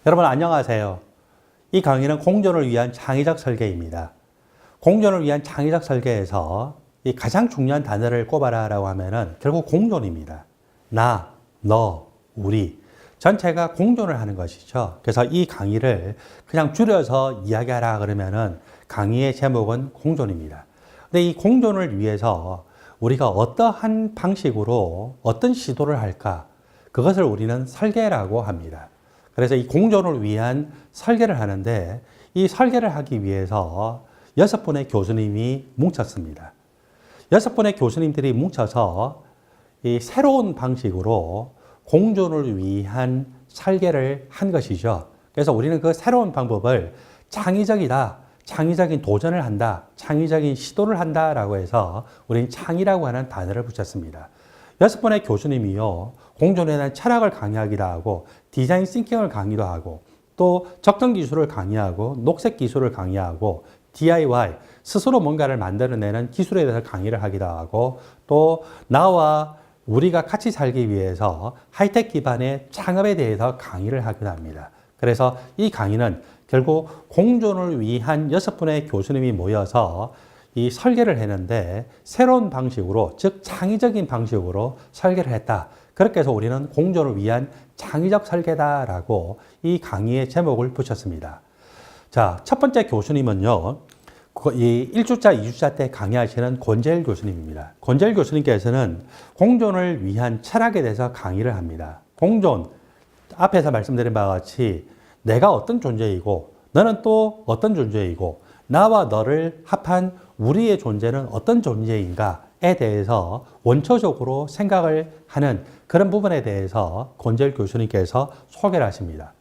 여러분 안녕하세요. 이 강의는 공존을 위한 창의적 설계입니다. 공존을 위한 창의적 설계에서 이 가장 중요한 단어를 꼽아라라고 하면은 결국 공존입니다. 나, 너, 우리 전체가 공존을 하는 것이죠. 그래서 이 강의를 그냥 줄여서 이야기하라 그러면은 강의의 제목은 공존입니다. 근데 이 공존을 위해서 우리가 어떠한 방식으로 어떤 시도를 할까? 그것을 우리는 설계라고 합니다. 그래서 이 공존을 위한 설계를 하는데 이 설계를 하기 위해서 6분의 교수님이 뭉쳤습니다. 6분의 교수님들이 뭉쳐서 이 새로운 방식으로 공존을 위한 설계를 한 것이죠. 그래서 우리는 그 새로운 방법을 창의적이다, 창의적인 도전을 한다, 창의적인 시도를 한다라고 해서 우리는 창의라고 하는 단어를 붙였습니다. 6분의 교수님이요, 공존에 대한 철학을 강의하기도 하고, 디자인 싱킹을 강의도 하고, 또 적정 기술을 강의하고, 녹색 기술을 강의하고, DIY, 스스로 뭔가를 만들어내는 기술에 대해서 강의를 하기도 하고, 또 나와 우리가 같이 살기 위해서 하이텍 기반의 창업에 대해서 강의를 하기도 합니다. 그래서 이 강의는 결국 공존을 위한 6분의 교수님이 모여서 이 설계를 했는데 새로운 방식으로, 즉 창의적인 방식으로 설계를 했다. 그렇게 해서 우리는 공존을 위한 창의적 설계다라고 이 강의의 제목을 붙였습니다. 자, 첫 번째 교수님은요, 이 1주차, 2주차 때 강의하시는 권재일 교수님입니다. 권재일 교수님께서는 공존을 위한 철학에 대해서 강의를 합니다. 공존, 앞에서 말씀드린 바와 같이 내가 어떤 존재이고 너는 또 어떤 존재이고 나와 너를 합한 우리의 존재는 어떤 존재인가에 대해서 원초적으로 생각을 하는 그런 부분에 대해서 권재일 교수님께서 소개를 하십니다.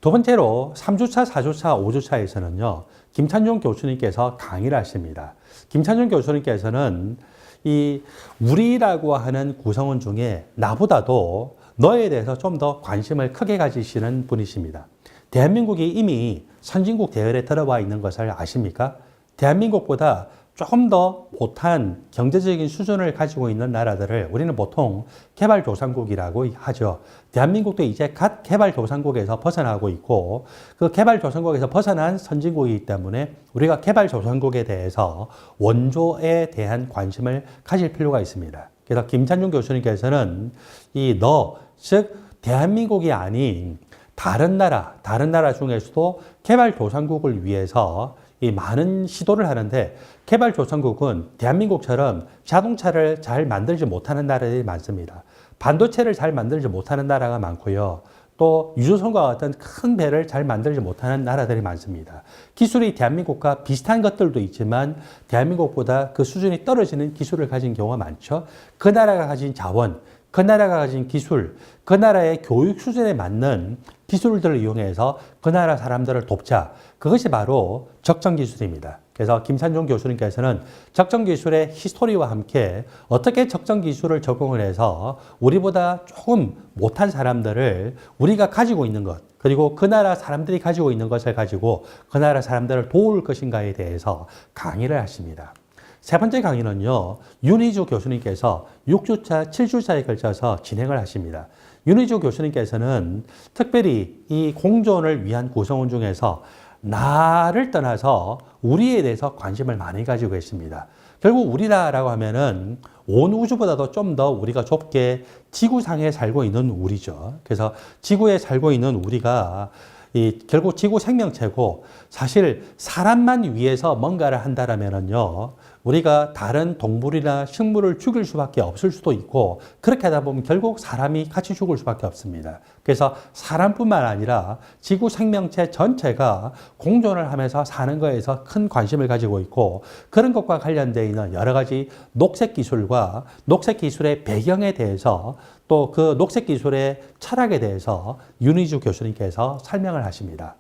두 번째로 3주차, 4주차, 5주차에서는요, 김찬종 교수님께서 강의를 하십니다. 김찬종 교수님께서는 이 우리라고 하는 구성원 중에 나보다도 너에 대해서 좀 더 관심을 크게 가지시는 분이십니다. 대한민국이 이미 선진국 대열에 들어와 있는 것을 아십니까? 대한민국보다 조금 더 못한 경제적인 수준을 가지고 있는 나라들을 우리는 보통 개발도상국이라고 하죠. 대한민국도 이제 갓 개발도상국에서 벗어나고 있고 그 개발도상국에서 벗어난 선진국이기 때문에 우리가 개발도상국에 대해서 원조에 대한 관심을 가질 필요가 있습니다. 그래서 김찬중 교수님께서는 이 너, 즉 대한민국이 아닌 다른 나라 중에서도 개발도상국을 위해서 이 많은 시도를 하는데 개발도상국은 대한민국처럼 자동차를 잘 만들지 못하는 나라들이 많습니다. 반도체를 잘 만들지 못하는 나라가 많고요. 또 유조선과 같은 큰 배를 잘 만들지 못하는 나라들이 많습니다. 기술이 대한민국과 비슷한 것들도 있지만 대한민국보다 그 수준이 떨어지는 기술을 가진 경우가 많죠. 그 나라가 가진 자원, 그 나라가 가진 기술, 그 나라의 교육 수준에 맞는 기술들을 이용해서 그 나라 사람들을 돕자. 그것이 바로 적정 기술입니다. 그래서 김찬종 교수님께서는 적정 기술의 히스토리와 함께 어떻게 적정 기술을 적용을 해서 우리보다 조금 못한 사람들을 우리가 가지고 있는 것, 그리고 그 나라 사람들이 가지고 있는 것을 가지고 그 나라 사람들을 도울 것인가에 대해서 강의를 하십니다. 세 번째 강의는요, 윤희주 교수님께서 6주차, 7주차에 걸쳐서 진행을 하십니다. 윤희주 교수님께서는 특별히 이 공존을 위한 구성원 중에서 나를 떠나서 우리에 대해서 관심을 많이 가지고 계십니다. 결국 우리라고 하면은 온 우주보다도 좀 더 우리가 좁게 지구상에 살고 있는 우리죠. 그래서 지구에 살고 있는 우리가 결국 지구 생명체고 사실 사람만 위해서 뭔가를 한다라면은요, 우리가 다른 동물이나 식물을 죽일 수밖에 없을 수도 있고 그렇게 하다 보면 결국 사람이 같이 죽을 수밖에 없습니다. 그래서 사람뿐만 아니라 지구 생명체 전체가 공존을 하면서 사는 거에서 큰 관심을 가지고 있고 그런 것과 관련되어 있는 여러 가지 녹색 기술과 녹색 기술의 배경에 대해서 또 그 녹색 기술의 철학에 대해서 윤희주 교수님께서 설명을 하십니다.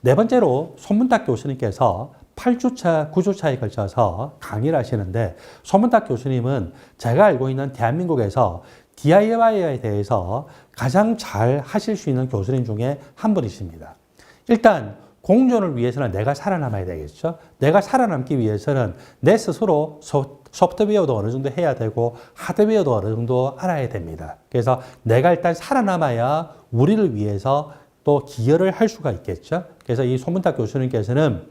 네 번째로 손문탁 교수님께서 8주차, 9주차에 걸쳐서 강의를 하시는데 손문탁 교수님은 제가 알고 있는 대한민국에서 DIY에 대해서 가장 잘 하실 수 있는 교수님 중에 한 분이십니다. 일단 공존을 위해서는 내가 살아남아야 되겠죠. 내가 살아남기 위해서는 내 스스로 소프트웨어도 어느 정도 해야 되고 하드웨어도 어느 정도 알아야 됩니다. 그래서 내가 일단 살아남아야 우리를 위해서 또 기여를 할 수가 있겠죠. 그래서 이 소문탁 교수님께서는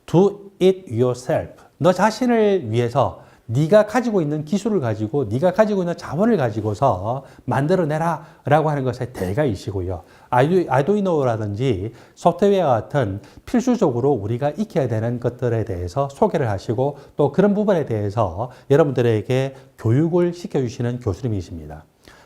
do it yourself. 너 자신을 위해서 네가 가지고 있는 기술을 가지고 네가 가지고 있는 자원을 가지고서 만들어내라 라고 하는 것의 대가이시고요. 아두이노라든지 소프트웨어 같은 필수적으로 우리가 익혀야 되는 것들에 대해서 소개를 하시고 또 그런 부분에 대해서 여러분들에게 교육을 시켜주시는 교수님이십니다.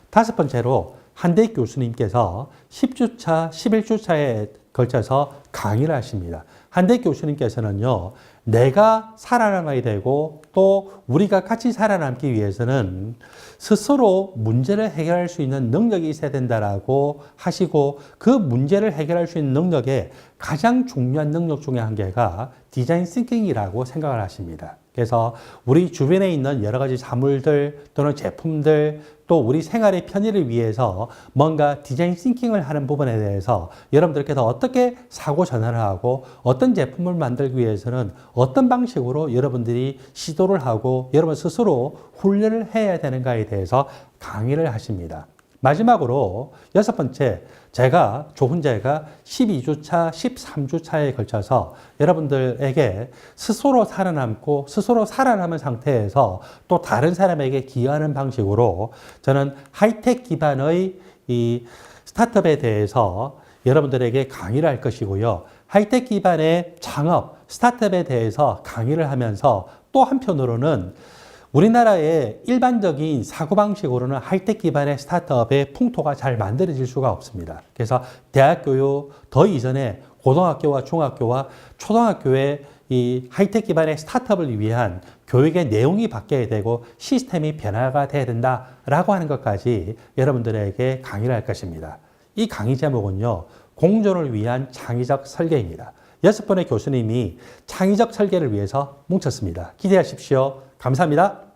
다섯 번째로 한대익 교수님께서 10주차, 11주차에 걸쳐서 강의를 하십니다. 한대익 교수님께서는요, 내가 살아남아야 되고 또 우리가 같이 살아남기 위해서는 스스로 문제를 해결할 수 있는 능력이 있어야 된다라고 하시고 그 문제를 해결할 수 있는 능력의 가장 중요한 능력 중에 한 개가 디자인 싱킹이라고 생각을 하십니다. 그래서 우리 주변에 있는 여러 가지 사물들 또는 제품들 또 우리 생활의 편의를 위해서 뭔가 디자인 싱킹을 하는 부분에 대해서 여러분들께서 어떻게 사고 전환을 하고 어떤 제품을 만들기 위해서는 어떤 방식으로 여러분들이 시도를 하고 여러분 스스로 훈련을 해야 되는가에 대해서 강의를 하십니다. 마지막으로 여섯 번째, 제가 12주차, 13주차에 걸쳐서 여러분들에게 스스로 살아남고 스스로 살아남은 상태에서 또 다른 사람에게 기여하는 방식으로 저는 하이텍 기반의 이 스타트업에 대해서 여러분들에게 강의를 할 것이고요. 하이텍 기반의 창업, 스타트업에 대해서 강의를 하면서 또 한편으로는 우리나라의 일반적인 사고방식으로는 하이텍 기반의 스타트업의 풍토가 잘 만들어질 수가 없습니다. 그래서 대학 교육, 더 이전에 고등학교와 중학교와 초등학교의 이 하이텍 기반의 스타트업을 위한 교육의 내용이 바뀌어야 되고 시스템이 변화가 돼야 된다라고 하는 것까지 여러분들에게 강의를 할 것입니다. 이 강의 제목은요, 공존을 위한 창의적 설계입니다. 6분의 교수님이 창의적 설계를 위해서 뭉쳤습니다. 기대하십시오. 감사합니다.